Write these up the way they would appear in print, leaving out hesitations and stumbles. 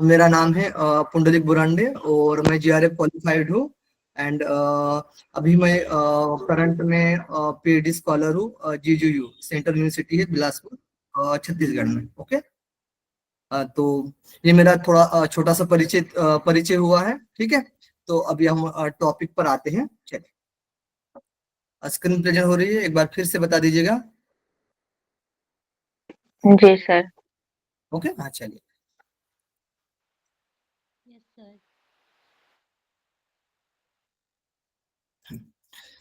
मेरा नाम है पुंडलिक बुरांडे और मैं जीआरएफ क्वालिफाइड हूँ। एंड अभी मैं करंट में पीएचडी स्कॉलर हूँ जीजूयू सेंट्रल यूनिवर्सिटी है बिलासपुर छत्तीसगढ़ में। ओके। तो ये मेरा थोड़ा छोटा सा परिचय हुआ है। ठीक है। तो अभी हम टॉपिक पर आते हैं। चलिए, स्क्रीन प्रेजेंट हो रही है, एक बार फिर से बता दीजिएगा। जी सर। ओके। हाँ चलिए। Yes sir.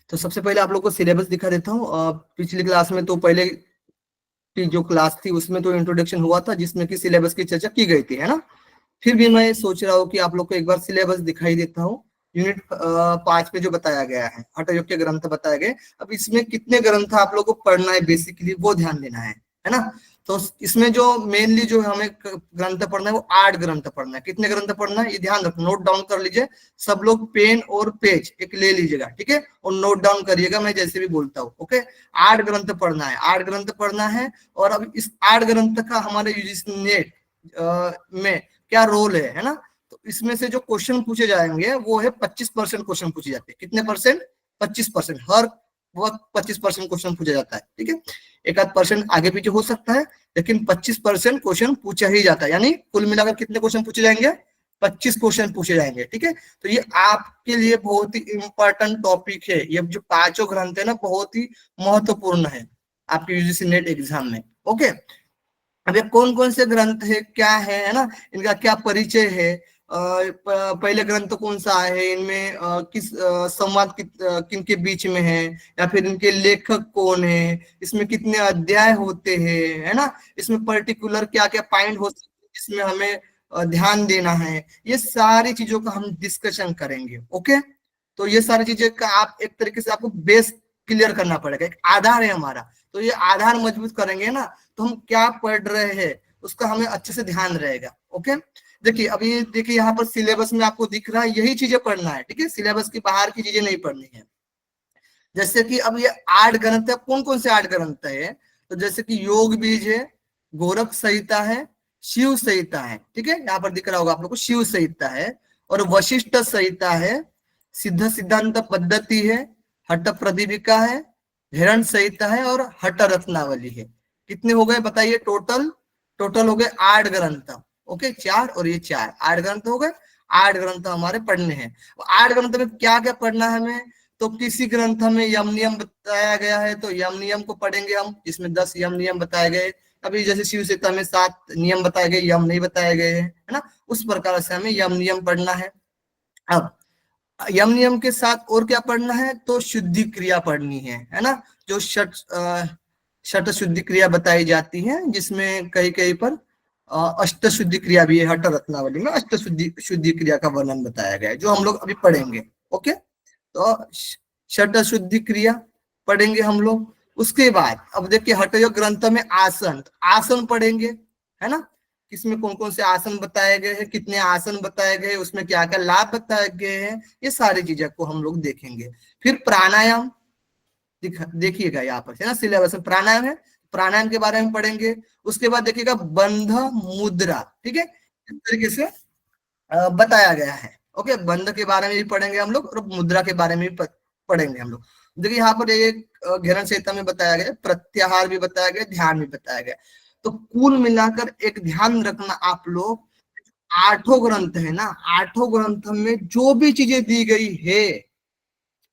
तो सबसे पहले आप लोग को सिलेबस दिखा देता हूँ। पिछली क्लास में तो पहले की जो क्लास थी उसमें तो इंट्रोडक्शन हुआ था जिसमें कि सिलेबस की चर्चा की गई थी, है ना। फिर भी मैं सोच रहा हूँ कि आप लोग को एक बार सिलेबस दिखाई देता हूँ। यूनिट 5 में जो बताया गया है हठ योग के ग्रंथ बताए गए। अब इसमें कितने ग्रंथ आप लोग को पढ़ना है बेसिकली वो ध्यान देना है ना। तो इसमें जो मेनली जो हमें ग्रंथ पढ़ना है वो 8 ग्रंथ पढ़ना है। कितने ग्रंथ पढ़ना है ये ध्यान रखना, नोट डाउन कर लीजिए। सब लोग पेन और पेज एक ले लीजिएगा, ठीक है, और नोट डाउन करिएगा मैं जैसे भी बोलता हूँ। ओके। 8 ग्रंथ पढ़ना है, 8 ग्रंथ पढ़ना है। और अब इस 8 ग्रंथ का हमारे यूजीसी नेट में क्या रोल है ना। तो इसमें से जो क्वेश्चन पूछे जाएंगे वो है 25% क्वेश्चन पूछे जाते हैं। कितने परसेंट? 25%। हर वक्त 25% क्वेश्चन पूछा जाता है। ठीक है। एक आध परसेंट आगे पीछे हो सकता है लेकिन 25% क्वेश्चन पूछा ही जाता है। यानी कुल मिलाकर कितने क्वेश्चन पूछे जाएंगे? 25 क्वेश्चन पूछे जाएंगे। ठीक है। तो ये आपके लिए बहुत ही इंपॉर्टेंट टॉपिक है। ये जो 5 ग्रंथ है ना बहुत ही महत्वपूर्ण है आपके यूजीसी नेट एग्जाम में। ओके। अब ये कौन कौन से ग्रंथ है क्या है ना, इनका क्या परिचय है। पहले ग्रंथ कौन सा है, इनमें किस संवाद किन के बीच में है, या फिर इनके लेखक कौन है, इसमें कितने अध्याय होते हैं, है ना। इसमें पर्टिकुलर क्या क्या पॉइंट हो सकते हैं जिसमें हमें ध्यान देना है। ये सारी चीजों का हम डिस्कशन करेंगे। ओके। तो ये सारी चीजें का आप एक तरीके से आपको बेस क्लियर करना पड़ेगा। एक आधार है हमारा, तो ये आधार मजबूत करेंगे ना तो हम क्या पढ़ रहे हैं उसका हमें अच्छे से ध्यान रहेगा। ओके। देखिए अभी देखिए यहाँ पर सिलेबस में आपको दिख रहा है यही चीजें पढ़ना है। ठीक है। सिलेबस की बाहर की चीजें नहीं पढ़नी है। जैसे कि अब ये 8 ग्रंथ है, कौन कौन से 8 ग्रंथ है, तो जैसे कि योग बीज है, गोरख संहिता है, शिव संहिता है। ठीक है। यहाँ पर दिख रहा होगा आप लोग को शिव संहिता है, और वशिष्ठ संहिता है, सिद्ध सिद्धांत पद्धति है, हट प्रदीपिका है, हिरण संहिता है, और हट रत्नावली है। कितने हो गए बताइए? टोटल हो गए 8 ग्रंथ। ओके। 4 और ये 4, 8 ग्रंथ हो गए। 8 ग्रंथ हमारे पढ़ने हैं। 8 ग्रंथ में क्या क्या पढ़ना है हमें, तो किसी ग्रंथ में यम नियम बताया गया है तो यम नियम को पढ़ेंगे हम, जिसमें 10 यम नियम बताए गए। अभी जैसे शिव संहिता में 7 नियम बताए गए, यम नहीं बताए गए हैं, है ना। उस प्रकार से हमें यम नियम पढ़ना है। अब यम नियम के साथ और क्या पढ़ना है, तो शुद्धि क्रिया पढ़नी है ना। जो शट शुद्धि क्रिया बताई जाती है, जिसमें कहीं कहीं पर अष्ट शुद्धि क्रिया भी है। हट रत्नावली में अष्ट शुद्धि क्रिया का वर्णन बताया गया है जो हम लोग अभी पढ़ेंगे। ओके। तो षट शुद्धि क्रिया पढ़ेंगे हम लोग। उसके बाद अब देखिए हठयोग ग्रंथ में आसन, आसन पढ़ेंगे, है ना। किसमें कौन कौन से आसन बताए गए हैं, कितने आसन बताए गए, उसमें क्या क्या लाभ बताए गए हैं, ये सारी चीजें को हम लोग देखेंगे। फिर प्राणायाम देखिएगा यहाँ पर, है ना, सिलेबस में प्राणायाम है, प्राणायाम के बारे में पढ़ेंगे। उसके बाद देखिएगा बंध मुद्रा। ठीक है। इस तरीके से बताया गया है। ओके। बंध के बारे में भी पढ़ेंगे हम लोग और मुद्रा के बारे में भी पढ़ेंगे हम लोग। देखिए यहाँ पर एक घेरन संहिता में बताया गया, प्रत्याहार भी बताया गया, ध्यान भी बताया गया। तो कुल मिलाकर एक ध्यान रखना आप लोग, 8 ग्रंथ है ना, 8 ग्रंथ में जो भी चीजें दी गई है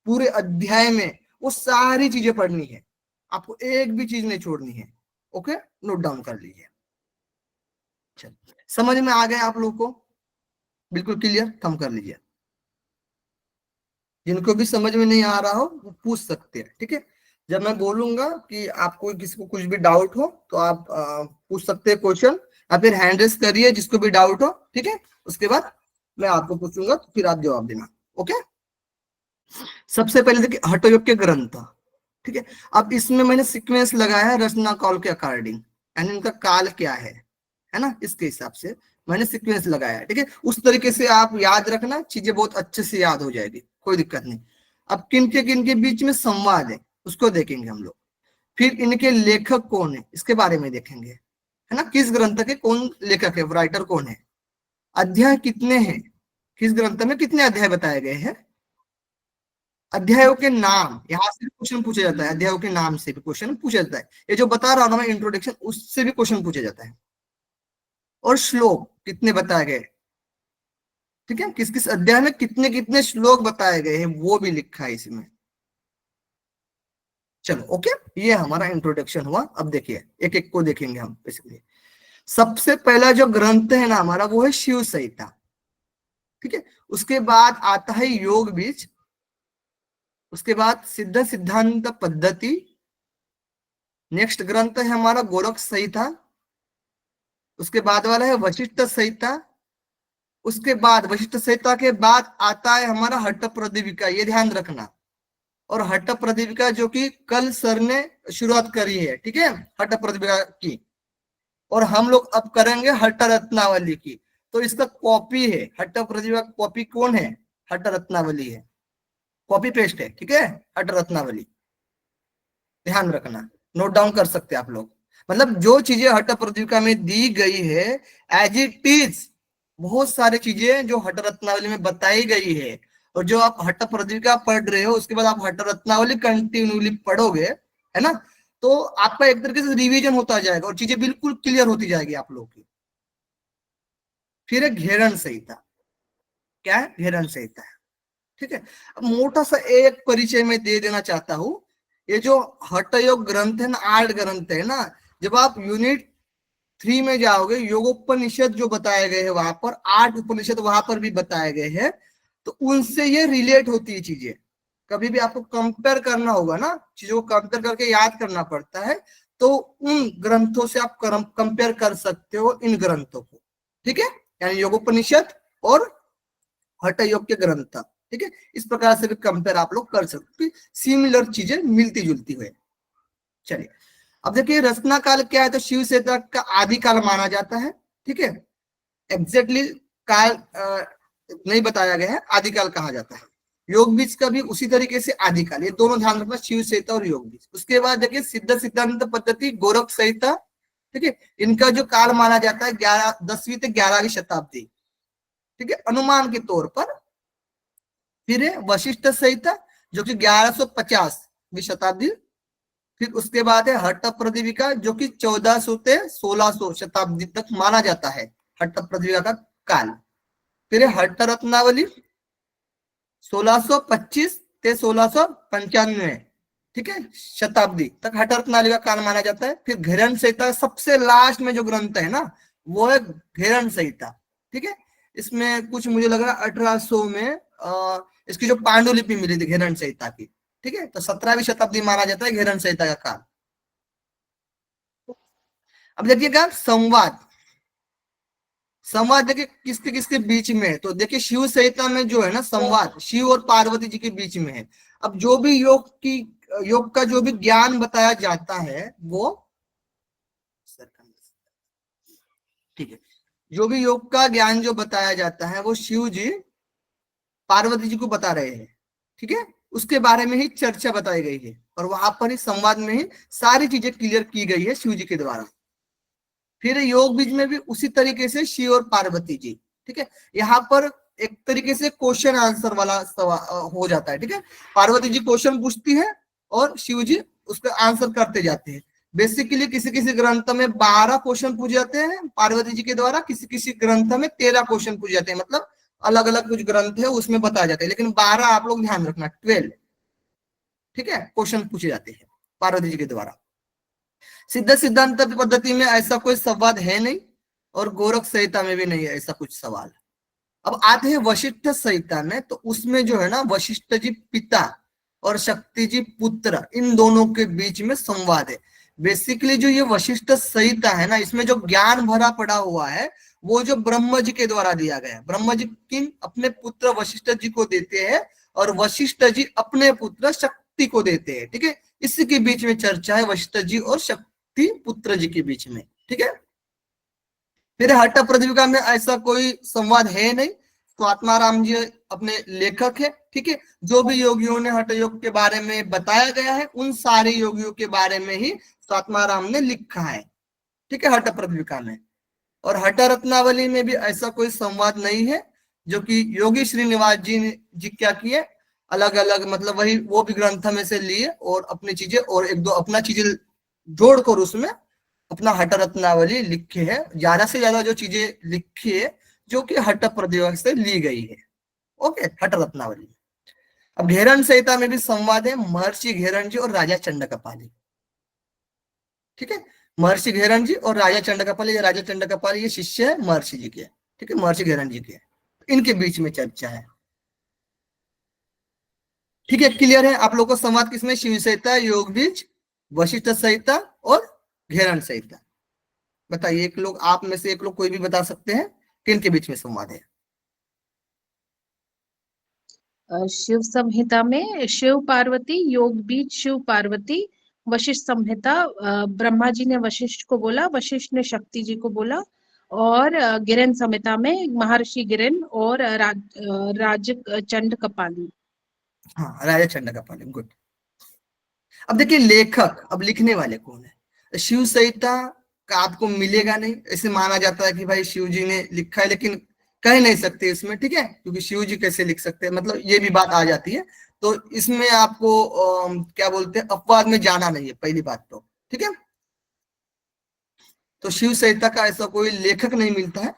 पूरे अध्याय में वो सारी चीजें पढ़नी है। आपको एक भी चीज नहीं छोड़नी है। ओके। नोट डाउन कर लीजिए। समझ में आ गए आप लोग को? बिल्कुल क्लियर? थम कर लीजिए। जिनको भी समझ में नहीं आ रहा हो वो पूछ सकते हैं। ठीक है। जब मैं बोलूंगा कि आपको किसी को कुछ भी डाउट हो तो आप पूछ सकते हैं क्वेश्चन, या फिर हैंड रेस करिए जिसको भी डाउट हो। ठीक है। उसके बाद मैं आपको पूछूंगा तो फिर आप जवाब देना। ओके। सबसे पहले देखिए हठयोग के ग्रंथ। ठीक है। अब इसमें मैंने सीक्वेंस लगाया है रचना काल के अकॉर्डिंग, यानी इनका काल क्या है ना, इसके हिसाब से मैंने सीक्वेंस लगाया है। ठीक है। उस तरीके से आप याद रखना, चीजें बहुत अच्छे से याद हो जाएगी, कोई दिक्कत नहीं। अब किन के बीच में संवाद है उसको देखेंगे हम लोग। फिर इनके लेखक कौन है इसके बारे में देखेंगे, है ना, किस ग्रंथ के कौन लेखक है, राइटर कौन है। अध्याय कितने हैं, किस ग्रंथ में कितने अध्याय बताए गए हैं, अध्यायों के नाम, यहाँ से भी क्वेश्चन पूछा जाता है, अध्यायों के नाम से भी क्वेश्चन पूछा जाता है। ये जो बता रहा हूं ना मैं इंट्रोडक्शन, उससे भी क्वेश्चन पूछा जाता है। और श्लोक कितने बताए गए, ठीक है, किस किस अध्याय में कितने कितने श्लोक बताए गए हैं वो भी लिखा है इसमें। चलो ओके, ये हमारा इंट्रोडक्शन हुआ। अब देखिए एक एक को देखेंगे हम बेसिकली। सबसे पहला जो ग्रंथ है ना हमारा वो है शिव संहिता, ठीक है। उसके बाद आता है योग बीज, उसके बाद सिद्ध सिद्धांत पद्धति, नेक्स्ट ग्रंथ है हमारा गोरख संहिता, उसके बाद वाला है वशिष्ठ संहिता, उसके बाद वशिष्ठ संहिता के बाद आता है हमारा हट्ट प्रदीपिका, ये ध्यान रखना। और हट्ट प्रदीपिका जो कि कल सर ने शुरुआत करी है, ठीक है, हट्ट प्रदीपिका की, और हम लोग अब करेंगे हट्ट रत्नावली की। तो इसका कॉपी है, हट्ट प्रदीपिका कॉपी कौन है, हट्ट रत्नावली है, कॉपी पेस्ट है, ठीक है, हट्ट रत्नावली, ध्यान रखना, नोट डाउन कर सकते हैं आप लोग। मतलब जो चीजें हट्ट प्रदीपिका में दी गई है एज इट इज, बहुत सारी चीजें जो हट्ट रत्नावली में बताई गई है, और जो आप हट्ट प्रदीपिका पढ़ रहे हो उसके बाद आप हट्ट रत्नावली कंटिन्यूली पढ़ोगे, है ना, तो आपका एक तरीके से रिवीजन होता जाएगा और चीजें बिल्कुल क्लियर होती जाएगी आप लोगों की। फिर है घेरन संहिता, क्या है, घेरन संहिता, ठीक है। अब मोटा सा एक परिचय में दे देना चाहता हूं, ये जो हठ योग ग्रंथ है ना, 8 ग्रंथ है ना, जब आप यूनिट 3 में जाओगे, योगोपनिषद जो बताए गए हैं वहां पर 8 उपनिषद वहां पर भी बताए गए हैं, तो उनसे ये रिलेट होती है चीजें। कभी भी आपको कंपेयर करना होगा ना, चीजों को कंपेयर करके याद करना पड़ता है, तो उन ग्रंथों से आप कंपेयर कर सकते हो इन ग्रंथों को, ठीक है, यानी योगोपनिषद और हठ योग के ग्रंथ, ठीक है, इस प्रकार से भी कंपेयर आप लोग कर सकते हैं, सिमिलर चीजें मिलती जुलती हुए। चलिए अब देखिए रचना काल क्या है, तो शिव संहिता का आदि काल माना जाता है, ठीक है, एग्जैक्टली काल नहीं बताया गया है, आदि काल कहा जाता है। योग बीज का भी उसी तरीके से आदि काल, ये दोनों ध्यान रखना, शिव संहिता और योग बीज। उसके बाद देखिए सिद्ध सिद्धांत पद्धति, गोरख संहिता, ठीक है, इनका जो काल माना जाता है 10वीं से 11वीं शताब्दी, ठीक है, अनुमान के तौर पर। फिर है वशिष्ठ संहिता जो कि 1150वीं शताब्दी, फिर उसके बाद है हट्ट प्रदीपिका जो कि 1400 से 1600 शताब्दी तक माना जाता है हट्ट प्रदीपिका का काल। फिर है हट्ट रत्नावली 1625 से 1695, ठीक है, शताब्दी तक हट्ट रत्नावली का काल माना जाता है। फिर घेरन संहिता सबसे लास्ट में जो ग्रंथ है ना वो है घेरन संहिता, ठीक है, इसमें कुछ मुझे लग रहा है 1800 में इसकी जो पांडुलिपि मिली थी घेरन संहिता की, ठीक है, तो 17वीं शताब्दी माना जाता है घेरन संहिता का काल। अब देखिएगा संवाद, संवाद देखिए किसके किसके बीच में है, तो देखिए शिव संहिता में जो है ना संवाद शिव और पार्वती जी के बीच में है। अब जो भी योग का जो भी ज्ञान बताया जाता है वो, ठीक है, जो भी योग का ज्ञान जो बताया जाता है वो शिव जी पार्वती जी को बता रहे हैं, ठीक है, उसके बारे में ही चर्चा बताई गई है, और वहां पर ही संवाद में ही सारी चीजें क्लियर की गई है शिव जी के द्वारा। फिर योग बीज में भी उसी तरीके से शिव और पार्वती जी, ठीक है, यहाँ पर एक तरीके से क्वेश्चन आंसर वाला हो जाता है, ठीक है, पार्वती जी क्वेश्चन पूछती है और शिव जी उसका आंसर करते जाते हैं। बेसिकली किसी किसी ग्रंथ में 12 क्वेश्चन पूछे जाते हैं पार्वती जी के द्वारा, किसी किसी ग्रंथ में 13 क्वेश्चन पूछे जाते हैं, मतलब अलग अलग कुछ ग्रंथ है उसमें बताया जाता है, लेकिन 12 आप लोग ध्यान रखना, 12, ठीक है, क्वेश्चन पूछे जाते हैं पार्वती जी के द्वारा। सिद्ध सिद्धांत पद्धति में ऐसा कोई संवाद है नहीं, और गोरख संहिता में भी नहीं है ऐसा कुछ सवाल। अब आते हैं वशिष्ठ संहिता में, तो उसमें जो है ना वशिष्ठ जी पिता और शक्ति जी पुत्र, इन दोनों के बीच में संवाद है। बेसिकली जो ये वशिष्ठ संहिता है ना, इसमें जो ज्ञान भरा पड़ा हुआ है वो जो ब्रह्म जी के द्वारा दिया गया है। ब्रह्म जी किन अपने पुत्र वशिष्ठ जी को देते हैं, और वशिष्ठ जी अपने पुत्र शक्ति को देते हैं, ठीक है, इसी के बीच में चर्चा है वशिष्ठ जी और शक्ति पुत्र जी के बीच में, ठीक है। फिर हट्ट प्रदीपिका में ऐसा कोई संवाद है नहीं, तो आत्माराम जी अपने लेखक है, ठीक है, जो भी योगियों ने हठ योग के बारे में बताया गया है उन सारे योगियों के बारे में ही आत्माराम ने लिखा है, ठीक है, हट्ट प्रदीपिका में। और हठ रत्नावली में भी ऐसा कोई संवाद नहीं है, जो कि योगी श्रीनिवास जी ने जी क्या किए, अलग अलग मतलब वही वो भी ग्रंथ में से लिए और अपनी चीजें और एक दो अपना चीजें जोड़कर उसमें अपना हठ रत्नावली लिखे है। ज्यादा से ज्यादा जो चीजें लिखी है जो कि हठ प्रदेश से ली गई है। ओके, हठ रत्नावली। अब घेरन संहिता में भी संवाद है महर्षि घेरन जी और राजा चंडकपाली। ठीक है, महर्षि घेरन जी और राजा चंडकपाली, ये राजा चंडकपाली ये शिष्य है महर्षि जी के। ठीक है, महर्षि घेरन जी के, इनके बीच में चर्चा है। ठीक है, क्लियर है आप लोग को संवाद किसमें? शिव संहिता, योग बीज, वशिष्ठ संहिता और घेरन संहिता। बताइए, एक लोग आप में से एक लोग कोई भी बता सकते हैं किन के बीच में संवाद है? शिव संहिता में शिव पार्वती, योग बीज शिव पार्वती, वशिष्ठ संहिता ब्रह्मा जी ने वशिष्ठ को बोला, वशिष्ठ ने शक्ति जी को बोला, और गिरन संहिता में महर्षि गिरन और राज चंड कपाली। हाँ, राजा चंडकपाली, गुड। अब देखिए लेखक, अब लिखने वाले कौन है? शिव संहिता का आपको मिलेगा नहीं, ऐसे माना जाता है कि भाई शिव जी ने लिखा है, लेकिन कह नहीं सकते इसमें। ठीक है, क्योंकि शिव जी कैसे लिख सकते हैं, मतलब ये भी बात आ जाती है। तो इसमें आपको क्या बोलते हैं, अपवाद में जाना नहीं है, पहली बात तो। ठीक है, तो शिव संहिता का ऐसा कोई लेखक नहीं मिलता है।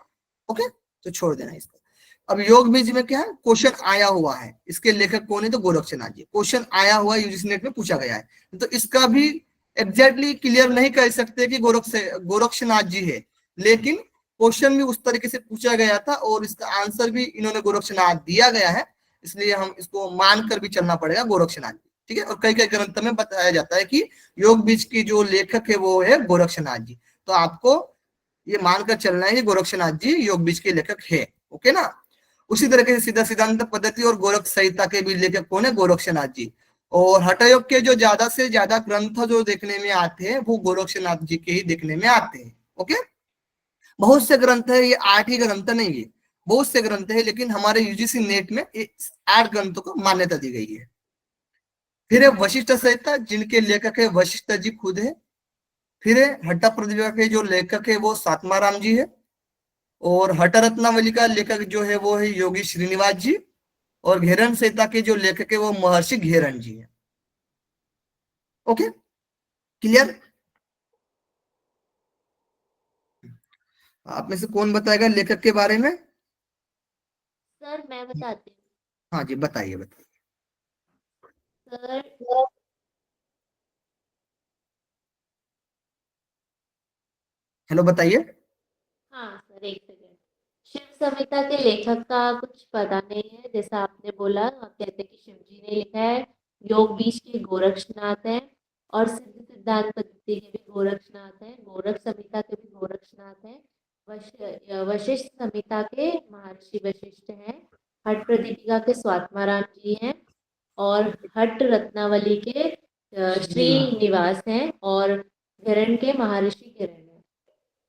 ओके, तो छोड़ देना इसको। अब योग बीज में क्या है, क्वेश्चन आया हुआ है, इसके लेखक कौन है? तो गोरक्षनाथ जी। क्वेश्चन आया हुआ है, यूजीसी नेट में पूछा गया है, तो इसका भी एग्जैक्टली क्लियर नहीं कह सकते कि गोरक्षनाथ जी है, लेकिन क्वेश्चन भी उस तरीके से पूछा गया था और इसका आंसर भी इन्होंने गोरक्षनाथ दिया गया है, इसलिए हम इसको मानकर भी चलना पड़ेगा गोरक्षनाथ जी। ठीक है, और कई कई ग्रंथ में बताया जाता है कि योग बीज की जो लेखक है वो है गोरक्षनाथ जी। तो आपको ये मानकर चलना है कि गोरक्षनाथ जी योग बीज के लेखक है। ओके ना? उसी तरीके से सीधा सिद्धांत पद्धति और गोरख संहिता के भी लेखक कौन है? गोरक्षनाथ जी। और हठयोग के जो ज्यादा से ज्यादा ग्रंथ जो देखने में आते हैं वो गोरक्षनाथ जी के ही देखने में आते हैं। ओके, बहुत से ग्रंथ है, ये 8 ही ग्रंथ नहीं है, बहुत से ग्रंथ है, लेकिन हमारे यूजीसी नेट में 8 ग्रंथों को मान्यता दी गई है। फिर है वशिष्ठ संहिता, जिनके लेखक है वशिष्ठ जी खुद है। फिर है हट्ट प्रतिभा के जो लेखक है वो सातमाराम जी है। और हठ रत्नावली का लेखक जो है वो है योगी श्रीनिवास जी। और घेरन संहिता के जो लेखक है वो महर्षि घेरन जी है। Okay, clear? आप में से कौन बताएगा लेखक के बारे में? सर मैं बताती हूँ। हाँ जी, बताइए बताइए। सर हेलो, बताइए। हाँ सर, एक सेकेंड। शिव संहिता के लेखक का कुछ पता नहीं है, जैसा आपने बोला, आप कहते हैं कि शिव जी ने लिखा है। योग बीज के गोरक्षनाथ हैं और सिद्ध सिद्धांत पद्धति के भी गोरक्षनाथ हैं, गोरख संहिता के भी गोरक्षनाथ हैं, वशिष्ठ संहिता के महर्षि वशिष्ठ हैं, हठ प्रदीपिका के स्वात्माराम जी हैं, और हठ रत्नावली के श्रीनिवास हैं, और घिरण के महर्षि घिरण हैं।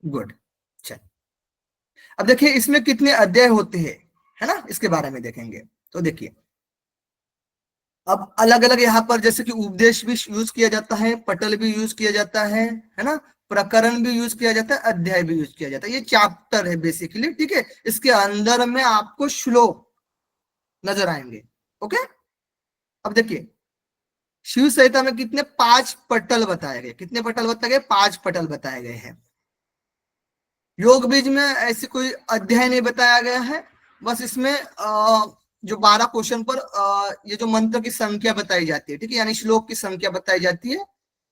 गुड, चल। अब देखिए इसमें कितने अध्याय होते हैं, है ना, इसके बारे में देखेंगे। तो देखिए अब अलग अलग यहाँ पर जैसे कि उपदेश भी यूज किया जाता है, पटल भी यूज किया जाता है ना, प्रकरण भी यूज किया जाता है, अध्याय भी यूज किया जाता है। ये चैप्टर है बेसिकली। ठीक है, इसके अंदर में आपको श्लोक नजर आएंगे। ओके, अब देखिए शिव संहिता में कितने 5 पटल बताए गए, कितने पटल बताए गए? 5 पटल बताए गए हैं। योग बीज में ऐसे कोई अध्याय नहीं बताया गया है, बस इसमें जो 12 क्वेश्चन पर ये जो मंत्र की संख्या बताई जाती है, ठीक है, यानी श्लोक की संख्या बताई जाती है।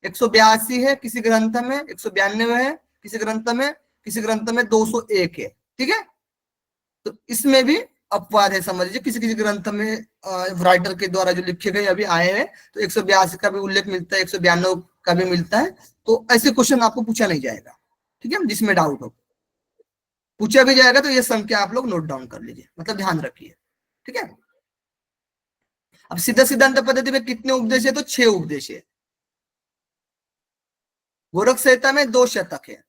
182 है किसी ग्रंथ में, 192 है किसी ग्रंथ में, किसी ग्रंथ में 201 है। ठीक है, तो इसमें भी अपवाद है, समझ लीजिए। किसी किसी ग्रंथ में राइटर के द्वारा जो लिखे गए अभी आए हैं, तो 182 का भी उल्लेख मिलता है, 192 का भी मिलता है। तो ऐसे क्वेश्चन आपको पूछा नहीं जाएगा, ठीक है, जिसमें डाउट हो। पूछा भी जाएगा तो ये संख्या आप लोग नोट डाउन कर लीजिए, मतलब ध्यान रखिए। ठीक है, अब सीधा सिद्धांत पद्धति में कितने उपदेश है? तो 6 उपदेश है। गोरख संहिता में 2 शतक है।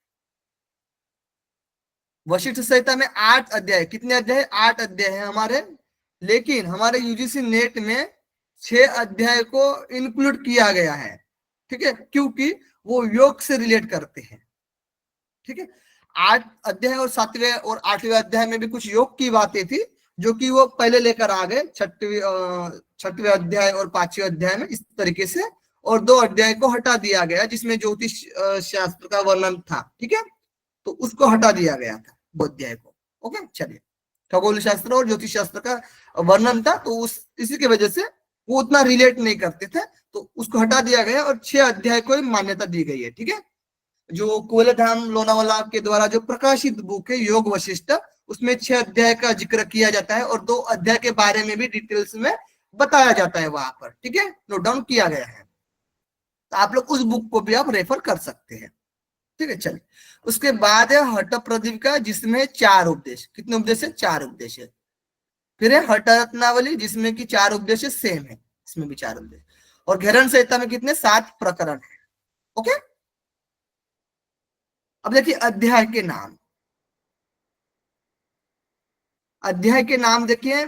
वशिष्ठ संहिता में 8 अध्याय। कितने अध्याय? 8 अध्याय है हमारे, लेकिन हमारे यूजीसी नेट में 6 अध्याय को इंक्लूड किया गया है। ठीक है, क्योंकि वो योग से रिलेट करते हैं। ठीक है, 8 अध्याय और 7वें और 8वें अध्याय में भी कुछ योग की बातें थी, जो कि वो पहले लेकर आ गए 6वें अध्याय और 5वें अध्याय में इस तरीके से, और 2 अध्याय को हटा दिया गया जिसमें ज्योतिष शास्त्र का वर्णन था, ठीक है, तो उसको हटा दिया गया था 2 अध्याय को। ओके, चलिए, खगोल शास्त्र और ज्योतिष शास्त्र का वर्णन था, तो इसी की वजह से वो उतना रिलेट नहीं करते थे, तो उसको हटा दिया गया और 6 अध्याय को मान्यता दी गई है, ठीक है। जो कुवलधाम लोनावाला के द्वारा जो प्रकाशित बुक है योग वशिष्ठ, उसमें 6 अध्याय का जिक्र किया जाता है और 2 अध्याय के बारे में भी डिटेल्स में बताया जाता है वहां पर, ठीक है, नोट डाउन किया गया है, तो आप लोग उस बुक को भी आप रेफर कर सकते हैं, ठीक है। चलिए, उसके बाद है हठ प्रदीप का, जिसमें 4 उपदेश, कितने उपदेश है? 4 उपदेश है। फिर है हठ रत्नावली, जिसमें कि 4 उपदेश सेम है, इसमें भी 4 उपदेश। और घेरण संहिता में कितने? 7 प्रकरण है। ओके, अब देखिए अध्याय के नाम, अध्याय के नाम देखिए,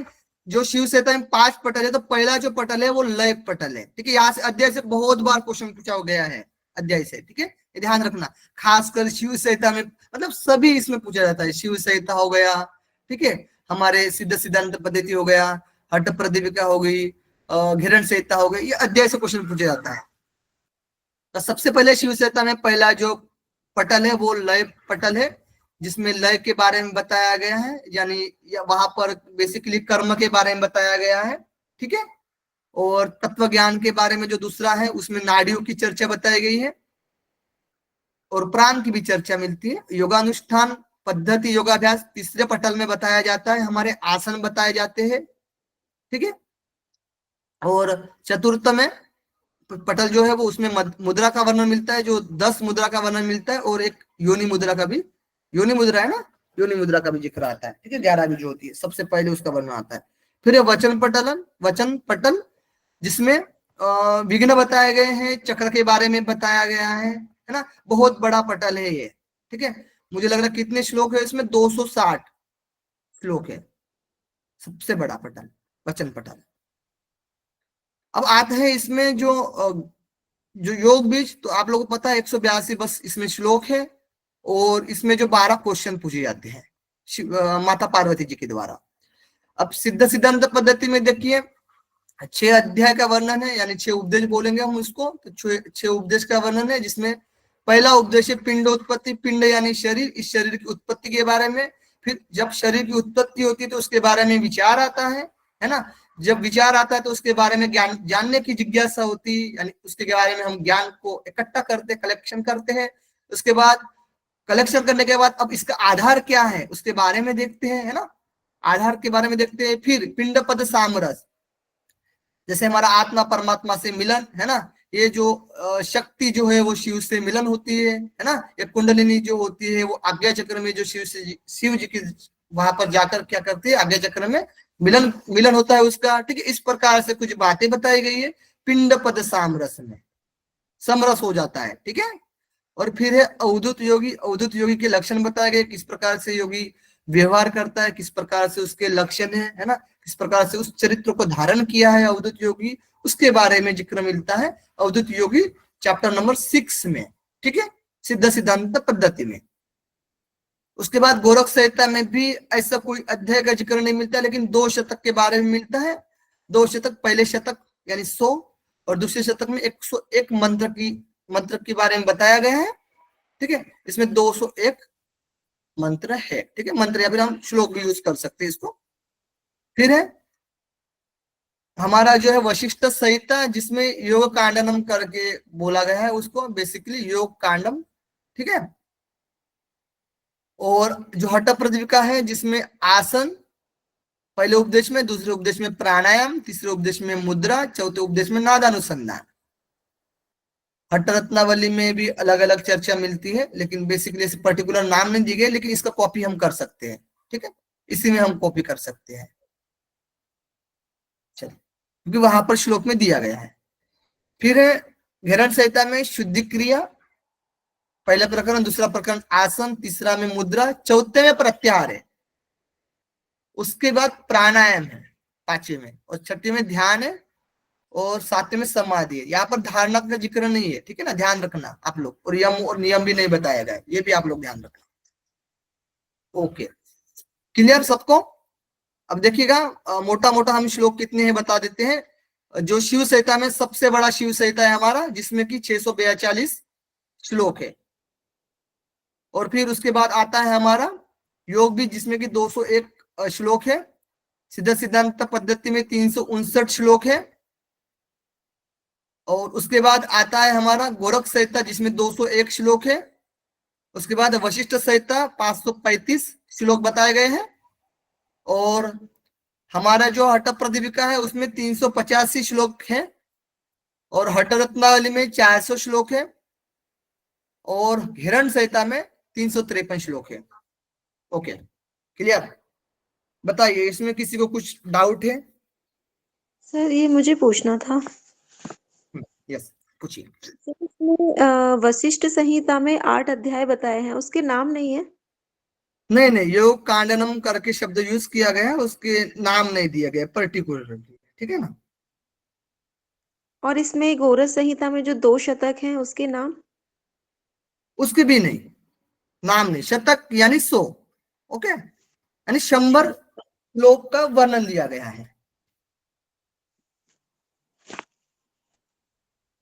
जो शिव संहिता में 5 पटल है, तो पहला जो पटल है वो लय पटल है, ठीक है। यहाँ से अध्याय से बहुत बार क्वेश्चन पूछा गया है अध्याय से, ठीक है, ये ध्यान रखना, खासकर शिव संहिता में, मतलब सभी इसमें पूछा जाता है। शिव संहिता हो गया, ठीक है, हमारे सिद्ध सिद्धांत पद्धति हो गया, हठ प्रदीपिका हो गई, घेरण संहिता हो गई, ये अध्याय से क्वेश्चन पूछा जाता है। तो सबसे पहले शिव संहिता में पहला जो पटल है वो लय पटल है, जिसमें लय के बारे में बताया गया है, यानी वहां पर बेसिकली कर्म के बारे में बताया गया है, ठीक है। और तत्व ज्ञान के बारे में जो दूसरा है, उसमें नाड़ियों की चर्चा बताई गई है और प्राण की भी चर्चा मिलती है। योगानुष्ठान पद्धति योगाभ्यास तीसरे पटल में बताया जाता है, हमारे आसन बताए जाते हैं, ठीक है। और चतुर्थ में पटल जो है वो, उसमें मुद्रा का वर्णन मिलता है, जो 10 मुद्रा का वर्णन मिलता है, और एक योनि मुद्रा का भी, योनि मुद्रा है ना, योनि मुद्रा का भी जिक्र आता है, ठीक है। 11 जो होती है, सबसे पहले उसका वर्णन आता है। फिर ये वचन पटल, जिसमें विघ्न बताए गए हैं, चक्र के बारे में बताया गया है ना, बहुत बड़ा पटल है ये, ठीक है। मुझे लग रहा है कितने श्लोक है इसमें? 260 श्लोक है, सबसे बड़ा पटल वचन पटल। अब आते हैं इसमें जो योग बीज, तो आप लोगों को पता है 182 बस इसमें श्लोक है, और इसमें जो 12 क्वेश्चन पूछे जाते हैं माता पार्वती जी के द्वारा। अब सिद्ध सिद्धांत पद्धति में देखिए 6 अध्याय का वर्णन है, यानी 6 उपदेश बोलेंगे हम उसको, तो 6 उपदेश का वर्णन है, जिसमें पहला उपदेश है पिंडोत्पत्ति, पिंड यानी शरीर, इस शरीर की उत्पत्ति के बारे में। फिर जब शरीर की उत्पत्ति होती है तो उसके बारे में विचार आता है ना, जब विचार आता है तो उसके बारे में ज्ञान जानने की जिज्ञासा होती है, यानी उसके बारे में हम ज्ञान को इकट्ठा करते, कलेक्शन करते हैं। उसके बाद कलेक्शन करने के बाद अब इसका आधार क्या है उसके बारे में देखते हैं, है ना, आधार के बारे में देखते हैं। फिर पिंड पद सामरस, जैसे हमारा आत्मा परमात्मा से मिलन है ना, ये जो शक्ति जो है वो शिव से मिलन होती है ना, ये कुंडलिनी जो होती है वो आज्ञा चक्र में जो शिव जी की वहां पर जाकर क्या करती है, आज्ञा चक्र में मिलन होता है उसका, ठीक है। इस प्रकार से कुछ बातें बताई गई है। पिंड पद सामरस में समरस हो जाता है, ठीक है। और फिर है अवधूत योगी, अवधूत योगी के लक्षण बताए गए, किस प्रकार से योगी व्यवहार करता है, किस प्रकार से उसके लक्षण है ना, किस प्रकार से उस चरित्र को धारण किया है अवधूत योगी, उसके बारे में जिक्र मिलता है अवधूत योगी चैप्टर नंबर 6 में, ठीक है, सिद्ध सिद्धांत पद्धति में। उसके बाद गोरख संहिता में भी ऐसा कोई अध्याय का जिक्र नहीं मिलता, लेकिन 2 शतक के बारे में मिलता है। 2 शतक, पहले शतक यानी 100 और दूसरे शतक में 101 मंत्र के बारे में बताया गया है, ठीक है। इसमें 201 मंत्र है, ठीक है, मंत्र या फिर हम श्लोक भी यूज कर सकते हैं इसको। फिर है हमारा जो है वशिष्ठ संहिता, जिसमें योग कांडनम करके बोला गया है उसको, बेसिकली योग कांडम, ठीक है। और जो हठ प्रदीपिका है, जिसमें आसन पहले उपदेश में, दूसरे उपदेश में प्राणायाम, तीसरे उपदेश में मुद्रा, चौथे उपदेश में नादानुसंधान। हठ रत्नावली में भी अलग अलग चर्चा मिलती है, लेकिन बेसिकली इस पर्टिकुलर नाम नहीं दी गई, लेकिन इसका कॉपी हम कर सकते हैं, ठीक है, इसी में हम कॉपी कर सकते हैं, चलिए, क्योंकि वहां पर श्लोक में दिया गया है। फिर घेरण संहिता में शुद्धि क्रिया, पहला प्रकरण, दूसरा प्रकरण आसन, तीसरा में मुद्रा, चौथे में प्रत्याहार है, उसके बाद प्राणायाम है 5वें में, और 6वीं में ध्यान है, और 7वें में समाधि है। यहाँ पर धारणा का जिक्र नहीं है, ठीक है ना, ध्यान रखना आप लोग, और यम और नियम भी नहीं बताया गया, ये भी आप लोग ध्यान रखना। ओके, क्लियर सबको? अब देखिएगा मोटा मोटा हम श्लोक कितने हैं बता देते हैं। जो शिव संहिता में सबसे बड़ा शिव संहिता है हमारा, जिसमें कि 642 श्लोक है। और फिर उसके बाद आता है हमारा योग भी, जिसमें कि 201 श्लोक है। सिद्ध सिद्धांत पद्धति में 359 श्लोक है। और उसके बाद आता है हमारा गोरख संहिता, जिसमें 201 श्लोक है। उसके बाद वशिष्ठ संहिता 535 श्लोक बताए गए हैं। और हमारा जो हठ प्रदीपिका है उसमें 385 श्लोक है। और हठ रत्नावली में 400 श्लोक है। और हिरण संहिता में 353 श्लोक है। Okay, clear? बताइए, इसमें किसी को कुछ डाउट है? सर ये मुझे पूछना था। यस, पूछिए। सर इसमें वशिष्ठ संहिता में 8 अध्याय बताए हैं, उसके नाम नहीं है? नहीं नहीं, योग कांडनम करके शब्द यूज किया गया है, उसके नाम नहीं दिया गया पर्टिकुलरली, ठीक है ना? और इसमें गोरख संहिता में जो 2 शतक हैं उसके नाम? उसके भी नहीं, नाम नहीं। शतक यानी 100, ओके, यानी 100 श्लोक का वर्णन दिया गया है।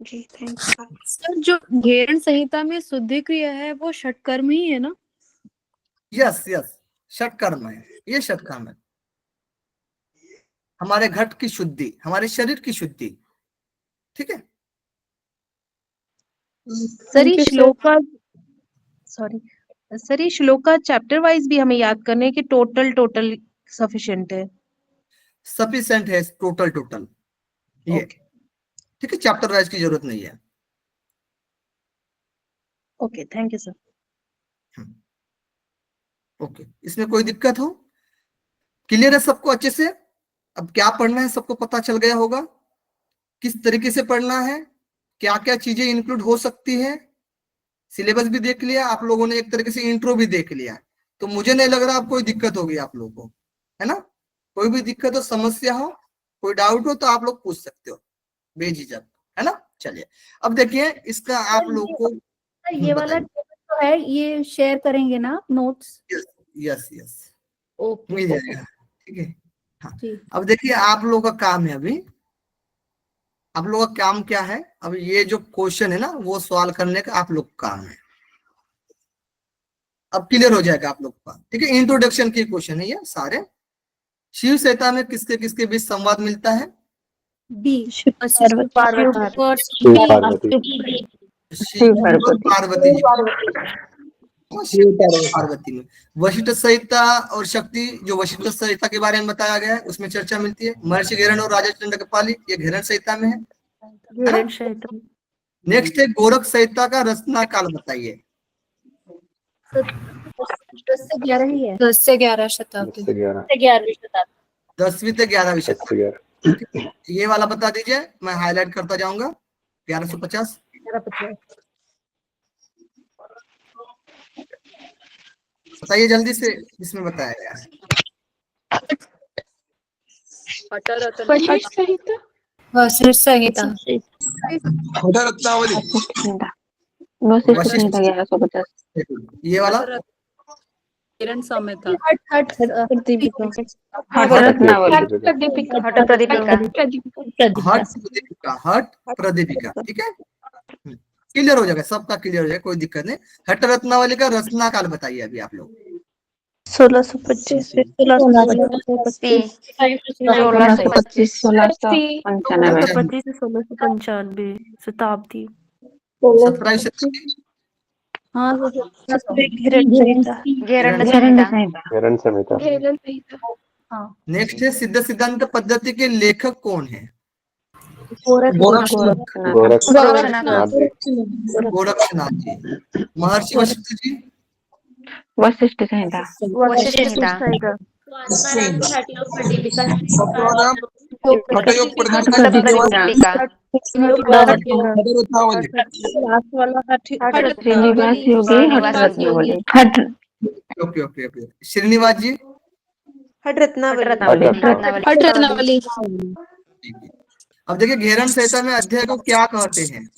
जी थैंक यू। सर जो घेरण संहिता में शुद्धि क्रिया है वो षटकर्म ही है ना? यस यस, षटकर्म है, ये षटकर्म है। हमारे घट की शुद्धि, हमारे शरीर की शुद्धि, ठीक है। सर ये श्लोक का, सॉरी सर, ये श्लोक का चैप्टर वाइज भी हमें याद करने हैं कि टोटल सफिशिएंट है? सफिशिएंट है टोटल ये, ठीक है। चैप्टर वाइज की जरूरत नहीं है। Okay, thank you sir. Okay, इसमें कोई दिक्कत हो? क्लियर है सबको अच्छे से? अब क्या पढ़ना है सबको पता चल गया होगा, किस तरीके से पढ़ना है, क्या क्या चीजें इंक्लूड हो सकती है। सिलेबस भी देख लिया आप लोगों ने, एक तरीके से इंट्रो भी देख लिया। तो मुझे नहीं लग रहा आप कोई दिक्कत होगी आप लोगों को, है ना? कोई भी दिक्कत हो, समस्या हो, कोई डाउट हो तो आप लोग पूछ सकते हो बेझिझक, है ना? चलिए, अब देखिए इसका आप लोग को ये वाला तो है, ये शेयर करेंगे ना नोट्स? यस यस, ओके, मिल जाएगा, ठीक है। हाँ, जी। अब देखिए आप लोग का काम है, अभी आप लोग का काम क्या है? अब ये जो क्वेश्चन है ना, वो सवाल करने का आप लोग का काम है। अब क्लियर हो जाएगा आप लोग का, ठीक है। इंट्रोडक्शन के क्वेश्चन है ये सारे। शिव संहिता में किसके किसके बीच संवाद मिलता है? बी शिव और पार्वती जी, शिव और पार्वती में। वशिष्ठ संहिता और शक्ति, जो वशिष्ठ संहिता के बारे में बताया गया है, उसमें चर्चा मिलती है। महर्षि घेरण और राजा चंडकपाली, ये घेरण संहिता में है। नेक्स्ट है गोरख संहिता का रचना काल बताइए। 10 से 11 ही है। 10 से 11 शताब्दी। 11वीं शताब्दी। 10वीं से 11वीं शताब्दी, ये वाला बता दीजिए, मैं हाईलाइट करता जाऊंगा। 1150 बताइए जल्दी से, इसमें बताया गया है। वशिष्ठ संहिता। ये वाला किरण संहिता। हट प्रदीपिका, ठीक है। क्लियर हो जाएगा, सबका क्लियर हो जाएगा, कोई दिक्कत नहीं। हट रत्नावली का रचना काल बताइए अभी आप लोग। 1625 से 1625 1695 शताब्दी। 17वीं शताब्दी, हाँ, नेक्स्ट है सिद्ध सिद्धांत पद्धति के लेखक कौन है? Gorakshnath ji. Maharshi Vashishtha ji, Vashishtha Samhita. Okay okay okay. Srinivas ji, Hatha Ratnavali. अब देखिए घेरण संहिता में अध्याय को क्या कहते हैं?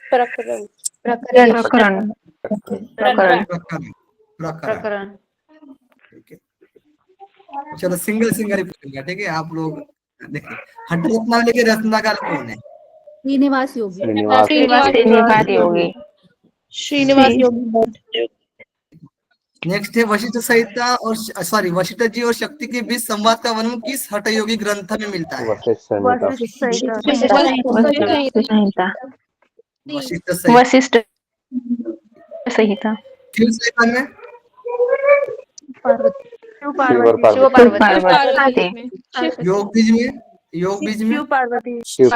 प्रकरण। चलो सिंगल सिंगल ही पूछूंगा, ठीक है। आप लोग देखिए, हट रत्नावली के रत्नाकर कौन है? श्रीनिवास योगी। श्रीनिवास योगी। श्रीनिवास योगी भट्ट। नेक्स्ट है वशिष्ठ संहिता और सॉरी वशिष्ठ जी और शक्ति के बीच संवाद का वर्णन किस हठयोगी ग्रंथ में मिलता है? वशिष्ठ संहिता। वशिष्ठ संहिता। वशिष्ठ संहिता। शिव संहिता में शिव पार्वती। योग बीज में शिव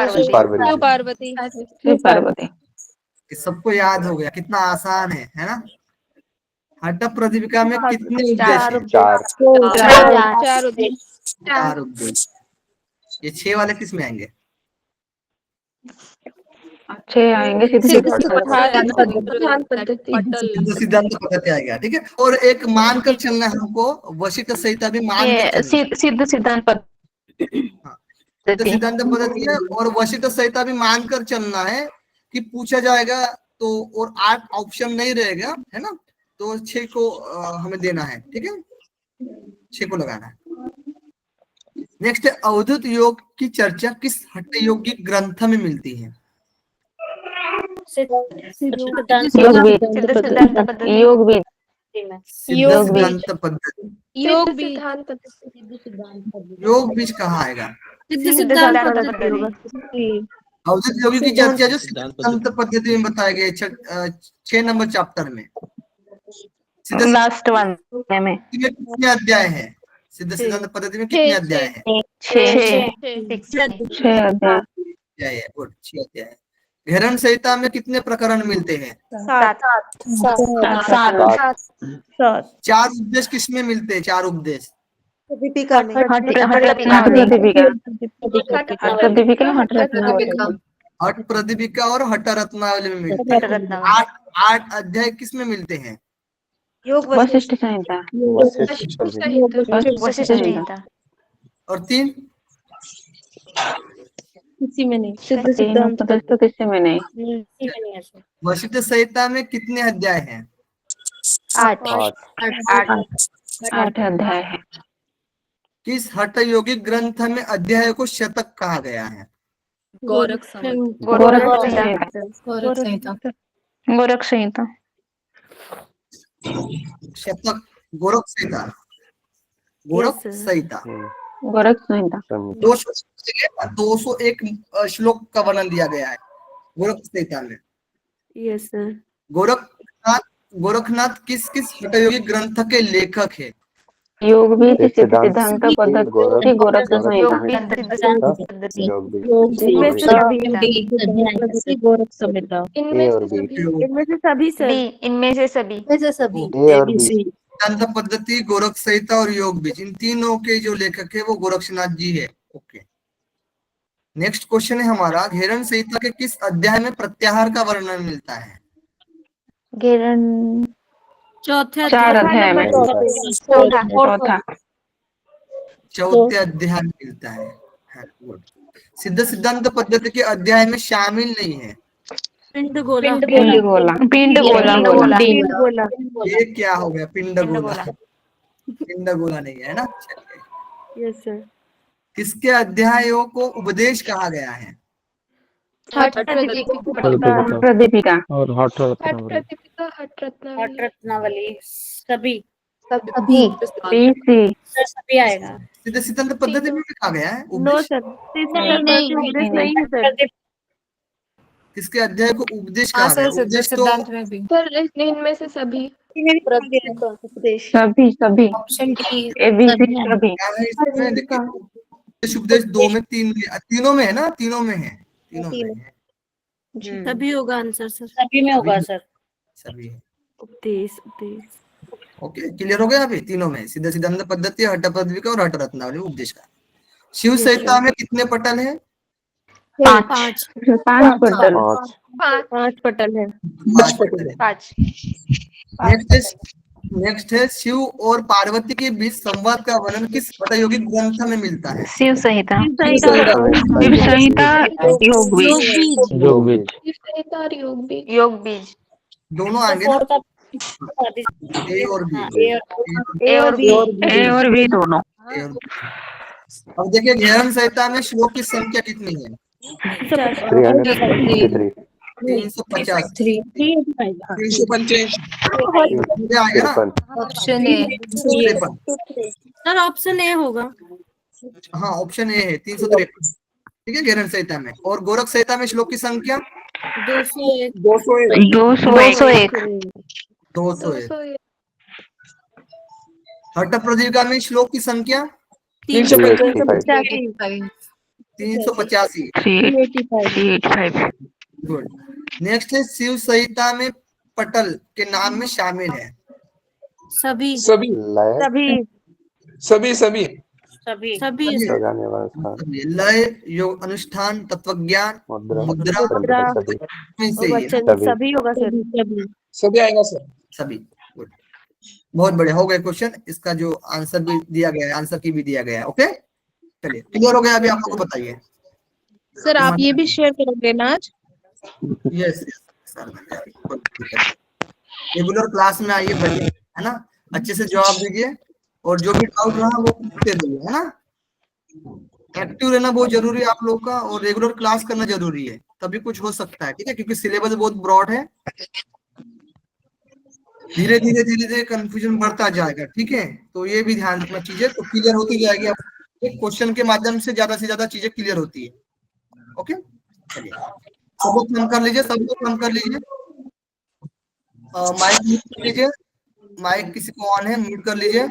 पार्वती। सबको याद हो गया, कितना आसान है ना। हठ प्रदीपिका में कितने उपदेश हैं? 4। 4 उपदेश। ये 6 वाले किस में आएंगे? अच्छे आएंगे सिद्ध सिद्धांत पद्धति आएगा, ठीक है। और एक मानकर चलना है हमको, वशिष्ठ संहिता भी मानकर चलना। सिद्ध सिद्धांत सिद्ध सिद्धांत पद्धति है और वशिष्ठ संहिता भी मानकर चलना है कि पूछा जाएगा तो, और 8 ऑप्शन नहीं रहेगा, है ना। तो 6 को हमें देना है, ठीक है, 6 को लगाना है। नेक्स्ट है अवधूत योग की चर्चा किस हठ योगी ग्रंथ में मिलती है? योग भी। सिद्धांत पद्धति। योग बीज कहाँ आएगा? अवधूत योगी की चर्चा जो सिद्धांत पद्धति में बताया गया 6 नंबर चैप्टर में। लास्ट वन में कितने अध्याय है? सिद्ध सिद्धांत पद्धति में कितने अध्याय है? 6 अध्याय। गुड, 6 अध्याय। घेरन संहिता में कितने प्रकरण मिलते हैं? 7। 4 उपदेश किसमें मिलते हैं? 4 उपदेश दीपिका में। हठ प्रदीपिका और हठ रत्नावली में मिलते हैं। 8 अध्याय किस में मिलते हैं? वशिष्ठ संहिता। और 3 किसी में नहीं। सिद्ध सिद्धांत तो किसी में नहीं। वशिष्ठ संहिता में कितने अध्याय हैं? 8 अध्याय है। किस हठ योगी ग्रंथ में अध्याय को शतक कहा गया है? गोरख संहिता। शतक गोरख संहिता। गोरख संहिता 201 श्लोक का वर्णन दिया गया है गोरख संहिता में। Yes sir. गोरखनाथ किस हठयोगी ग्रंथ के लेखक है? योग भी सिद्धांत पद्धति गोरख संहिता। गोरख संहिता। इनमें से सभी सिद्धांत पद्धति, गोरख संहिता और योग बीज, इन तीनों के जो लेखक है वो गोरक्षनाथ जी है। ओके, नेक्स्ट क्वेश्चन है हमारा, घेरन संहिता के किस अध्याय में प्रत्याहार का वर्णन मिलता है? घेरन चौथे अध्याय में। चौथे अध्याय में मिलता है। सिद्ध सिद्धांत पद्धति के अध्याय में शामिल नहीं है। पिंड गोला। ये क्या हो गया? पिंड गोला नहीं है ना। Yes sir. किसके अध्यायों को उपदेश कहा गया है? हठ प्रदीपिका और हठ रत्नावली। सभी आएगा। सिद्ध सिद्धांत पद्धति में लिखा गया है नो उपदेश। सर। किसके अध्याय को उपदेश कहा गया? उपदेश तो इनमें से सभी ऑप्शन डी। उपदेश 2 में 3 में, तीनों में है ना? तीनों में है। सभी होगा आंसर सर। सभी में होगा सर। सभी है। उपदेश। ओके, क्लियर हो गया अभी? तीनों में सिद्ध सिद्धांत पद्धति, हठ प्रदीपिका और हठ रत्नावली उपदेश का। शिव संहिता में कितने पटल है? 5 पटल है। 5। नेक्स्ट है शिव और पार्वती के बीच संवाद का वर्णन किस हठयोगी ग्रंथ में मिलता है? शिव संहिता। योग बीज दोनों आएंगे ना? ए और बी दोनों। अब देखिए घेरन संहिता में श्लोक की संख्या कितनी है? 353 350। 385 आएगा ना? Option A 353। Sir, option A होगा। हाँ ऑप्शन ए है 353, ठीक है घेरन संहिता में। और गोरख संहिता में श्लोक की संख्या 201 201 201। हठ प्रदीपिका में श्लोक की संख्या 385 385। 385 गुड। नेक्स्ट है शिव संहिता में पटल के नाम में शामिल है। सभी लय सभी सजाने वाला स्थान लय, योग, अनुष्ठान, तत्वज्ञान, मुद्रा सभी में से ही है। सभी होगा सर। सभी आएगा सर। सभी। गुड, बहुत बढ़िया हो गए क्वेश्चन। इसका जो आंसर भी दिया गया है, आंसर की भी दिया गया है। ओके चलिए क्लियर हो गया। अभी आप लोग को बताइए। सर आप ये भी शेयर करोगे ना आज? यस सर, रेगुलर क्लास में आइए, पढ़िए, है ना, अच्छे से जवाब दीजिए और जो भी डाउट रहा वो पूछते रहिए, है ना। एक्टिव रहना बहुत जरूरी है आप लोग का, और रेगुलर क्लास करना जरूरी है, तभी कुछ हो सकता है, ठीक है, क्योंकि सिलेबस बहुत ब्रॉड है। धीरे धीरे कंफ्यूजन बढ़ता जाएगा, ठीक है। तो ये भी ध्यान रखना, चीजें तो क्लियर होती जाएगी। एक क्वेश्चन के माध्यम से ज्यादा चीजें क्लियर होती है। ओके चलिए, सब लोग कम कर लीजिए, सब लोग कम कर लीजिए। माइक म्यूट कर लीजिए, माइक किसी को ऑन है म्यूट कर लीजिए।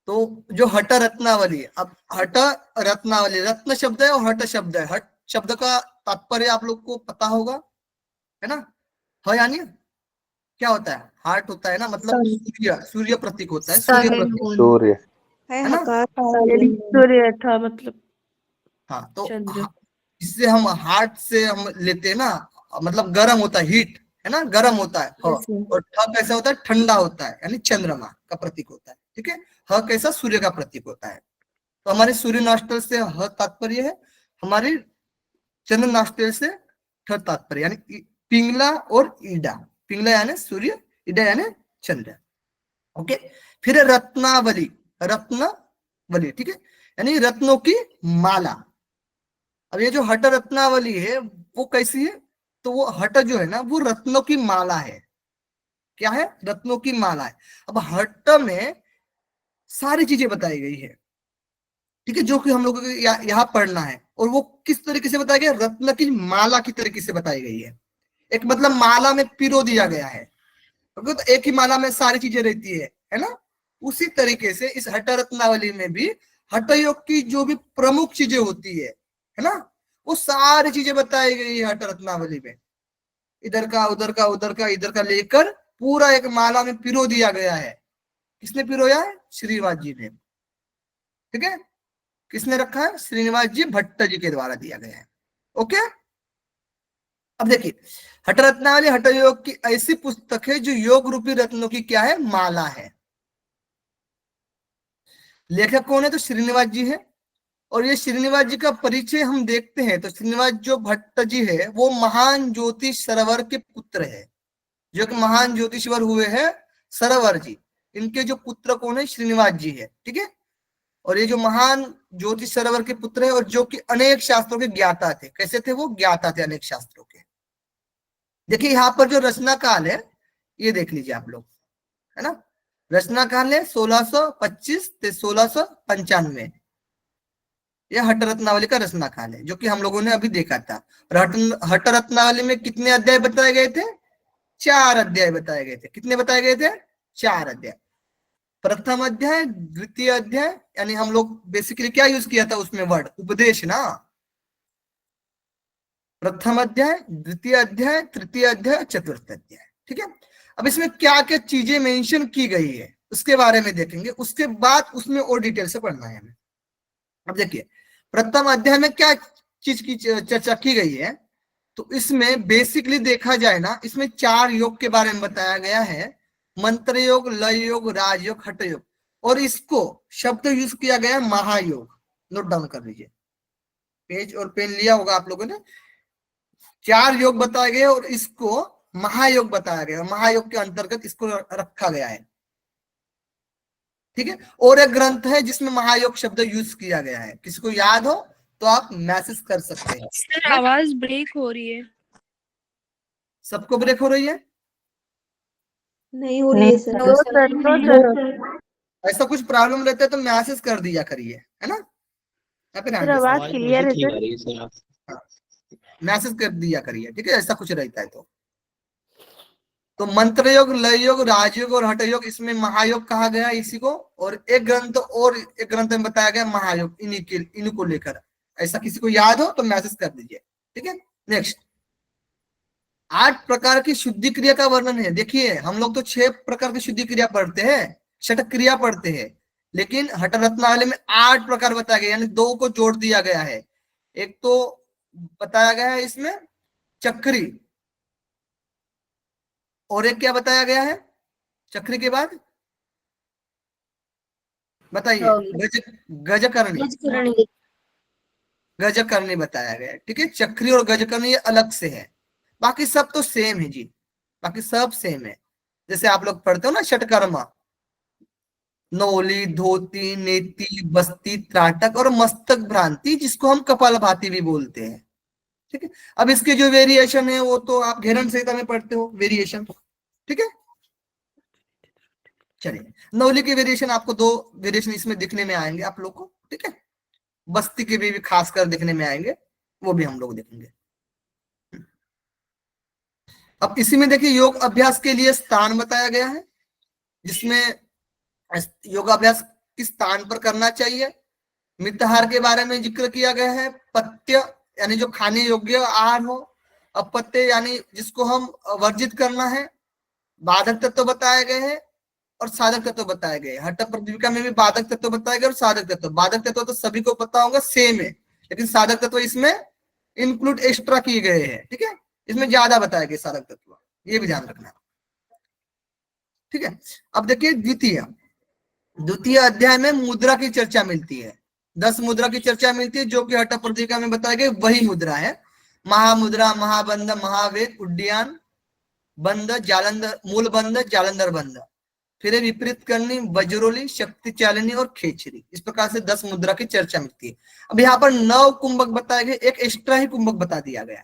तो जो हठ रत्नावली, अब हठ रत्नावली, रत्न शब्द है और हठ शब्द है। हठ शब्द का तात्पर्य आप लोग को पता होगा, है ना। ह यानी क्या होता है? हार्ट होता है ना, मतलब सूर्य प्रतीक होता है, सूर्य प्रतीक, सूर्य है ना। सूर्य था मतलब। हाँ तो इससे हम हार्ट से हम लेते हैं ना, मतलब गर्म होता है, हीट, है ना, गर्म होता है। और ठ कैसा होता है? ठंडा होता है, यानी चंद्रमा का प्रतीक होता है, ठीक है। ह कैसा? सूर्य का प्रतीक होता है। तो हमारे सूर्य नास्टल से ह तात्पर्य है, हमारे चंद्र नास्टल से ठ तात्पर्य, यानी पिंगला और ईडा। पिंगला यानी सूर्य, ईडा यानी चंद्र। ओके, फिर रत्नावली, रत्नावली, ठीक है, यानी रत्नों की माला। अब ये जो हठ रत्नावली है वो कैसी है? तो वो हठ जो है ना, वो रत्नों की माला है। क्या है? रत्नों की माला है। अब हठ में सारी चीजें बताई गई है, ठीक है, जो कि हम लोगों को यहाँ पढ़ना है। और वो किस तरीके से बताया गया? रत्न की माला की तरीके से बताई गई है। एक मतलब माला में पिरो दिया गया है, तो एक ही माला में सारी चीजें रहती है ना। उसी तरीके से इस हठ रत्नावली में भी हठ योग की जो भी प्रमुख चीजें होती है ना, वो सारी चीजें बताई गई है हठ रत्नावली में। इधर का उधर का, उधर का इधर का लेकर पूरा एक माला में पिरो दिया गया है। किसने पिरोया है? श्रीनिवास जी ने, ठीक है। किसने रखा है? श्रीनिवास जी भट्ट जी के द्वारा दिया गया है। ओके, अब देखिए, हठ रत्नावली हठ योग की ऐसी पुस्तक है जो योग रूपी रत्नों की क्या है? माला है। लेखक कौन है? तो श्रीनिवास जी है। और ये श्रीनिवास जी का परिचय हम देखते हैं तो श्रीनिवास जो भट्ट जी है वो महान ज्योतिष सरवर के पुत्र है, जो कि महान ज्योतिषवर हुए हैं सरवर जी। इनके जो पुत्र कौन है? श्रीनिवास जी है, ठीक है। और ये जो महान ज्योतिष सरवर के पुत्र है, और जो कि अनेक शास्त्रों के ज्ञाता थे। कैसे थे वो? ज्ञाता थे अनेक शास्त्रों के। देखिए यहाँ पर जो रचना काल है ये देख लीजिए आप लोग, है ना। रचना काल है 1625 से 1695। यह हठ रत्नावली का रचना काल है, जो कि हम लोगों ने अभी देखा था। और हठ रत्नावली में कितने अध्याय बताए गए थे? 4 अध्याय बताए गए थे। कितने बताए गए थे? 4 अध्याय। प्रथम अध्याय, द्वितीय अध्याय, यानी हम लोग बेसिकली क्या यूज किया था उसमें? वर्ड उपदेश ना। प्रथम अध्याय, द्वितीय अध्याय, तृतीय अध्याय, चतुर्थ अध्याय, ठीक है। अब इसमें क्या क्या चीजें मेंशन की गई है उसके बारे में देखेंगे, उसके बाद उसमें और डिटेल से पढ़ना है हमें। अब देखिए, प्रथम अध्याय में क्या चीज की चर्चा की गई है? तो इसमें बेसिकली देखा जाए ना, इसमें 4 योग के बारे में बताया गया है। मंत्र योग, लय योग, राजयोग, हठ योग। और इसको शब्द यूज किया गया है महायोग। नोट डाउन कर लीजिए, पेज और पेन लिया होगा आप लोगों ने। 4 योग बताए गए और इसको महायोग बताया गया। महायोग के अंतर्गत इसको रखा गया है, ठीक है। और एक ग्रंथ है जिसमें महायोग शब्द यूज किया गया है, किसी को याद हो तो आप मैसेज कर सकते हैं। सर आवाज ब्रेक हो रही है। सबको ब्रेक हो रही है? नहीं हो रही है sir. No sir, no sir, ऐसा कुछ प्रॉब्लम रहता है तो मैसेज कर दिया करिए, है ना। या फिर सर आवाज क्लियर है सर। मैसेज कर दिया करिए, ठीक है, ऐसा कुछ रहता है तो मंत्र योग, लय योग, राजयोग और हठ योग, इसमें महायोग कहा गया इसी को। और एक ग्रंथ में बताया गया महायोग, इन्हीं को लेकर। ऐसा किसी को याद हो तो मैसेज कर दीजिए, ठीक है। नेक्स्ट, 8 प्रकार की शुद्धि क्रिया का वर्णन है। देखिए हम लोग तो 6 प्रकार की शुद्धि क्रिया पढ़ते हैं, षट क्रिया पढ़ते हैं, लेकिन हठ रत्नावली में 8 प्रकार बताया गया, यानी 2 को जोड़ दिया गया है। एक तो बताया गया है इसमें चक्री, और एक क्या बताया गया है चक्री के बाद, बताइए। गजकर्णी, गजकर्णी बताया गया है, ठीक है। चक्री और गजकर्णी ये अलग से है, बाकी सब तो सेम है जी, बाकी सब सेम है। जैसे आप लोग पढ़ते हो ना षटकर्मा, नौली, धोती, नेति, बस्ती, त्राटक और मस्तक भ्रांति, जिसको हम कपालभाति भी बोलते हैं, ठीक है। अब इसके जो वेरिएशन है वो तो आप घेरन संहिता में पढ़ते हो वेरिएशन, ठीक है। चलिए, नौली के वेरिएशन आपको 2 वेरिएशन इसमें दिखने में आएंगे आप लोग को, ठीक है। बस्ती के भी खासकर दिखने में आएंगे, वो भी हम लोग देखेंगे। अब इसी में देखिए योग अभ्यास के लिए स्थान बताया गया है, जिसमें योगाभ्यास किस स्थान पर करना चाहिए। मिताहार के बारे में जिक्र किया गया है। पत्य यानी जो खाने योग्य आहार हो, अपत्य यानी जिसको हम वर्जित करना है। बाधक तत्व बताए गए हैं और साधक तत्व बताए गए। हठ प्रतिविका में भी बाधक तत्व बताए गए और साधक तत्व। बाधक तत्व तो सभी को पता होगा सेम है, लेकिन साधक तत्व इसमें इंक्लूड एक्स्ट्रा किए गए हैं, ठीक है। इसमें ज्यादा बताए गए साधक तत्व, ये भी ध्यान रखना, ठीक है। अब देखिए द्वितीय अध्याय में मुद्रा की चर्चा मिलती है। 10 मुद्रा की चर्चा मिलती है, जो कि हठ प्रतिविका में बताई गई वही मुद्रा है। महामुद्रा, महाबंध, महावेद, उड्डयन बंध, जालंधर, मूल बंध, जालंधर बंध, फिर विपरीत करनी, वज्रोली, शक्ति चालिनी और खेचरी। इस प्रकार से 10 मुद्रा की चर्चा मिलती है। अब यहाँ पर 9 कुंभक बताए गए, एक एक्स्ट्रा ही कुंभक बता दिया गया,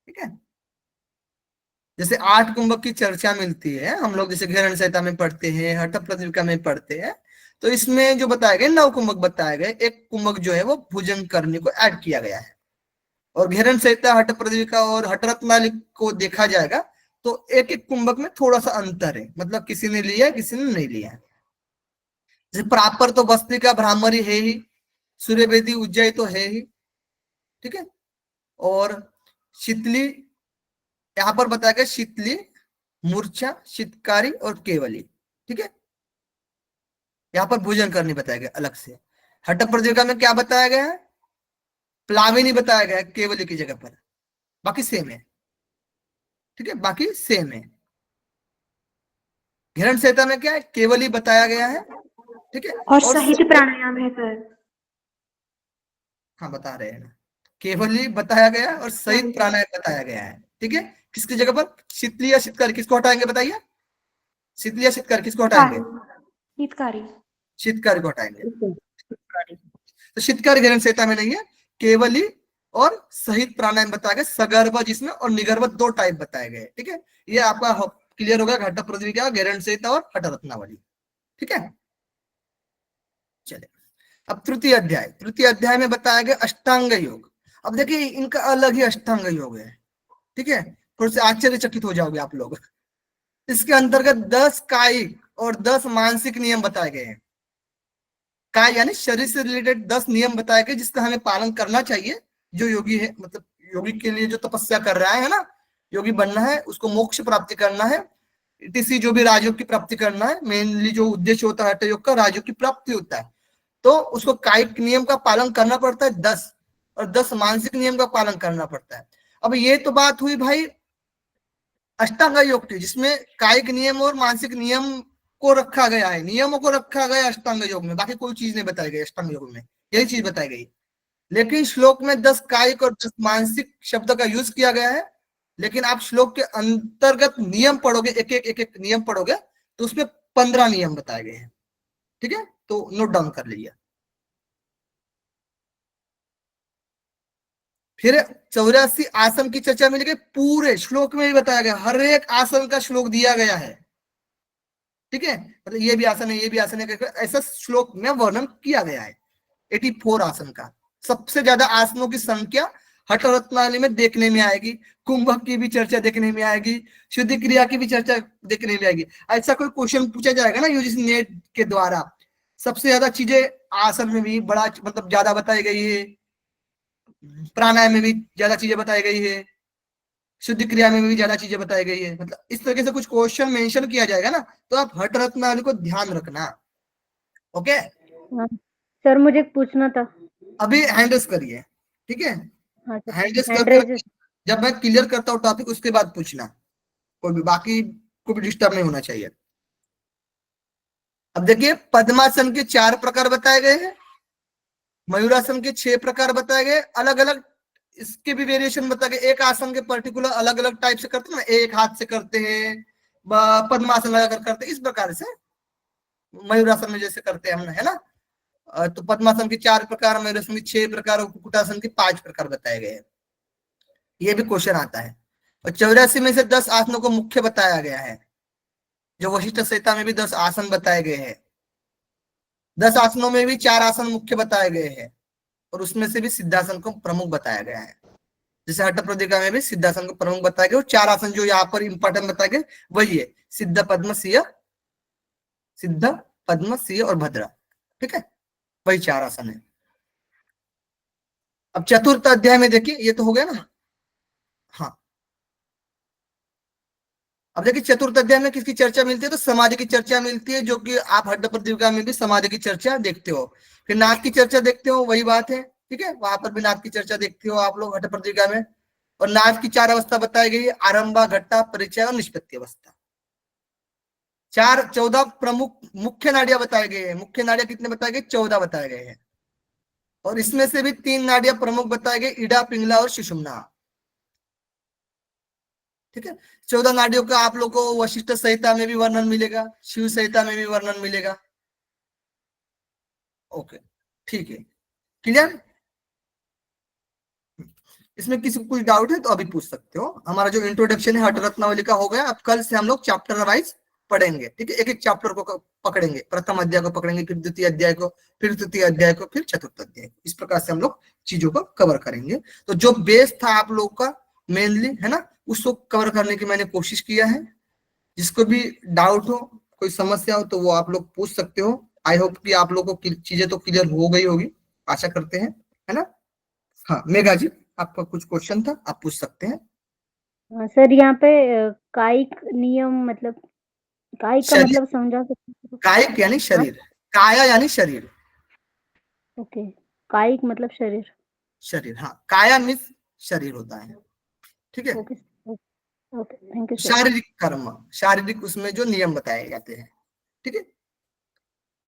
ठीक है। जैसे 8 कुंभक की चर्चा मिलती है, हम लोग जैसे घेरन संहिता में पढ़ते हैं, हठ प्रतिविका में पढ़ते हैं, तो इसमें जो बताए गए 9 कुंभक बताए गए, एक कुंभक जो है वो भुजंग करने को ऐड किया गया है। और घेरन संहिता, हठ प्रतिविका और हठ रत्नावली को देखा जाएगा तो एक एक कुंभक में थोड़ा सा अंतर है, मतलब किसी ने लिया है किसी ने नहीं लिया है। जैसे प्रापर तो बस्तिका ब्राह्मणी है ही, सूर्यवेदी उज्जय तो है ही, ठीक है। और शीतली यहां पर बताया गया, शीतली, मूर्छा, शीतकारी और केवली, ठीक है। यहाँ पर भोजन करनी बताया गया अलग से। हठ प्रतिविका में क्या बताया गया है, प्लाविनी बताया गया है केवली की जगह पर, बाकी सेम है, ठीक है, बाकी सेम है। घेरन संहिता में क्या है, केवली बताया गया है, ठीक है। और सहित प्राणायाम है सर। हाँ बता रहे हैं ना, केवली बताया गया और सहित प्राणायाम बताया गया है, ठीक है। किसकी जगह पर, शीतली या शीतकारी, किसको हटाएंगे बताइए, शीतली या शीतकारी किसको हटाएंगे, शीतकारी, शीतकारी को हटाएंगे। तो शीतकारी घेरन संहिता में नहीं है, केवली और सहित प्राणायाम बताया गया, सगर्भ जिसमें और निगर्भ 2 टाइप बताए गए, ठीक है। ये आपका क्लियर होगा हठ प्रतिविका, घेरन संहिता और हठ रत्नावली, ठीक है। चले अब तृतीय अध्याय में बताया गया अष्टांग योग। अब देखिए इनका अलग ही अष्टांग योग है, ठीक है। थोड़े से आश्चर्यचकित हो जाओगे आप लोग। इसके अंतर्गत 10 कायिक और 10 मानसिक नियम बताए गए हैं। काय यानी शरीर से रिलेटेड 10 नियम बताए गए, जिसका हमें पालन करना चाहिए। जो योगी है, मतलब योगी के लिए जो तपस्या कर रहा है ना, योगी बनना है, उसको मोक्ष प्राप्ति करना है, इटीसी जो भी राजयोग की प्राप्ति करना है, मेनली जो उद्देश्य होता है हठ योग का राजयोग की प्राप्ति होता है, तो उसको कायिक नियम का पालन करना पड़ता है 10, और 10 मानसिक नियम का पालन करना पड़ता है। अब ये तो बात हुई भाई अष्टांग योग की, जिसमें कायिक नियम और मानसिक नियम को रखा गया है, नियमों को रखा गया अष्टांग योग में, बाकी कोई चीज नहीं बताई गई अष्टांग योग में, यही चीज बताई गई। लेकिन श्लोक में 10 कायिक और 10 मानसिक शब्द का यूज किया गया है। लेकिन आप श्लोक के अंतर्गत नियम पढ़ोगे, एक एक नियम पढ़ोगे, तो उसमें 15 नियम बताए गए हैं, ठीक है, तो नोट डाउन कर लीजिए। फिर 84 आसन की चर्चा मिलेगी, पूरे श्लोक में ही बताया गया, हर एक आसन का श्लोक दिया गया है। ठीक है, मतलब ये भी आसन है, ये भी आसन है, ऐसा श्लोक में वर्णन किया गया है 84 आसन का। सबसे ज्यादा आसनों की संख्या हठ रत्नावली में देखने में आएगी, कुंभक की भी चर्चा देखने में आएगी, शुद्धि क्रिया की भी चर्चा देखने में आएगी। ऐसा कोई क्वेश्चन पूछा जाएगा ना यूजीसी नेट के द्वारा, सबसे ज्यादा चीजें आसन में भी बड़ा मतलब ज्यादा बताई गई है, प्राणायाम में भी ज्यादा चीजें बताई गई है, शुद्ध क्रिया में भी ज्यादा चीजें बताई गई है, मतलब इस तरीके से कुछ क्वेश्चन मेंशन किया जाएगा ना, तो आप हठ रत्नावली को ध्यान रखना। ओके, हाँ, सर मुझे पूछना था। अभी हैंड रेस करिए, ठीक है, हाँ सर, हैंड रेस हैंड करके रेज। जब मैं क्लियर करता हूँ टॉपिक उसके बाद पूछना, कोई भी बाकी को भी डिस्टर्ब नहीं होना चाहिए। अब देखिए, पद्मासन के 4 प्रकार बताए गए हैं, मयूरासन के 6 प्रकार बताए गए, अलग अलग इसके भी वेरिएशन बताए गए। एक आसन के पर्टिकुलर अलग अलग टाइप से करते हैं ना, एक हाथ से करते हैं, पद्मासन लगाकर करते हैं, इस प्रकार से मयूरासन में जैसे करते हैं हम, है ना। तो पद्मासन के 4 प्रकार, मयूरासन के 6 प्रकार और कुक्कुटासन के 5 प्रकार बताए गए हैं। ये भी क्वेश्चन आता है। और 84 में से 10 आसनों को मुख्य बताया गया है, जो वशिष्ठ संहिता में भी 10 आसन बताए गए हैं। 10 आसनों में भी 4 आसन मुख्य बताए गए हैं, और उसमें से भी सिद्धासन को प्रमुख बताया गया है। जैसे हठ प्रदिका में भी सिद्धासन को प्रमुख बताया गया, और 4 आसन जो यहाँ पर इंपॉर्टेंट बताए गए वही है, सिद्ध पद्म सिंह और भद्रा। ठीक है, वही 4 आसन है। अब चतुर्थ अध्याय में देखिए, ये तो हो गया ना। हाँ, अब देखिए चतुर्थ अध्याय में किसकी चर्चा मिलती है, तो समाधि की चर्चा मिलती है, जो कि आप हड्ड प्रतियोगिता में भी समाधि की चर्चा देखते हो। फिर नाथ की चर्चा देखते हो, वही बात है, ठीक है, वहां पर भी नाथ की चर्चा देखते हो आप लोग हड्ड प्रतियोगिता में। और नाथ की 4 अवस्था बताई गई है, आरंभा, घट्टा, परिचय और निष्पत्ति अवस्था। 14 प्रमुख मुख्य नाड़ियां बताए गए हैं। मुख्य नाड़ियां कितने बताए गए, 14 बताए गए हैं, और इसमें से भी 3 नाड़ियां प्रमुख बताए गए, इडा, पिंगला और सुषुम्ना। ठीक है, 14 नाड़ियों का आप लोग को वशिष्ठ संहिता में भी वर्णन मिलेगा, शिव संहिता में भी वर्णन मिलेगा। ओके, ठीक है, क्लियर। इसमें किसी को कुछ डाउट है तो अभी पूछ सकते हो। हमारा जो इंट्रोडक्शन है हठ रत्नावली का हो गया। अब कल से हम लोग चैप्टर वाइज पढ़ेंगे, ठीक है, एक एक चैप्टर को पकड़ेंगे, प्रथम अध्याय को पकड़ेंगे, फिर द्वितीय अध्याय को, फिर तृतीय अध्याय को, फिर चतुर्थ अध्याय को। इस प्रकार से हम लोग चीजों को कवर करेंगे। तो जो बेस था आप लोग का मेनली, है ना, उसको कवर करने की मैंने कोशिश किया है। जिसको भी डाउट हो, कोई समस्या हो, तो वो आप लोग पूछ सकते हो। आई होप कि आप लोगों को चीजें तो क्लियर हो गई होगी, आशा करते हैं, है ना। हाँ मेघा जी, आपका कुछ क्वेश्चन था, आप पूछ सकते हैं। हाँ, सर यहाँ पे कायिक नियम मतलब कायिक का शरीर, मतलब समझा सकते हैं? कायिक यानी शरीर, काया यानी शरीर, ओके, कायिक मतलब शरीर। शरीर, हाँ, काया मीन्स शरीर होता है, ठीक है। Okay, okay, thank you sir. शारीरिक कर्म, शारीरिक उसमें जो नियम बताए जाते हैं, ठीक है।